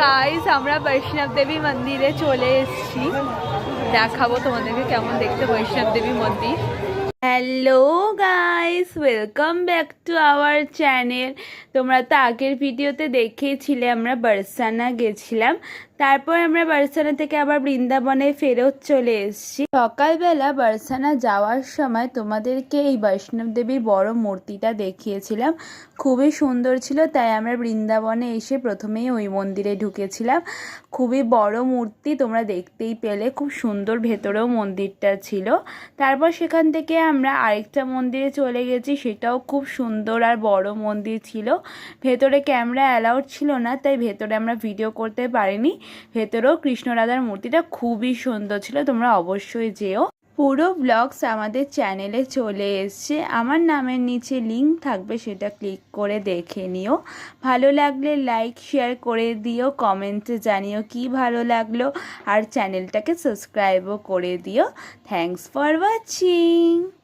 Guys আমরা বৈষ্ণব দেবী মন্দিরে চলে এসেছি, দেখাবো তোমাদেরকে কেমন দেখতে বৈষ্ণব দেবী মন্দির। Hello guys, welcome back to our channel. তোমরা তো আগের ভিডিওতে দেখেইছিলে আমরা বারসানা গেছিলাম, তারপর আমরা বারসানা থেকে আবার বৃন্দাবনে ফেরত চলে এসেছি। সকালবেলা বারসানা যাওয়ার সময় তোমাদেরকে এই বৈষ্ণব দেবীর বড় মূর্তিটা দেখিয়েছিলাম, খুবই সুন্দর ছিল। তাই আমরা বৃন্দাবনে এসে প্রথমেই ওই মন্দিরে ঢুকেছিলাম। খুবই বড় মূর্তি, তোমরা দেখতেই পেলে, খুব সুন্দর ভেতরেও মন্দিরটা ছিল। তারপর সেখান থেকে আমরা আরেকটা মন্দিরে চলে গেছি, সেটাও খুব সুন্দর আর বড় মন্দির ছিল। ভেতরে ক্যামেরা অ্যালাউড ছিল না, তাই ভেতরে আমরা ভিডিও করতে পারিনি। ভেতরেও কৃষ্ণ রাধার মূর্তিটা খুবই সুন্দর ছিল, তোমরা অবশ্যই যেও। পুরো ব্লগস আমাদের চ্যানেলে চলে এসছে, আমার নামের নিচে লিঙ্ক থাকবে, সেটা ক্লিক করে দেখে নিও। ভালো লাগলে লাইক শেয়ার করে দিও, কমেন্টে জানিও কি ভালো লাগলো, আর চ্যানেলটাকে সাবস্ক্রাইবও করে দিও। Thanks for watching.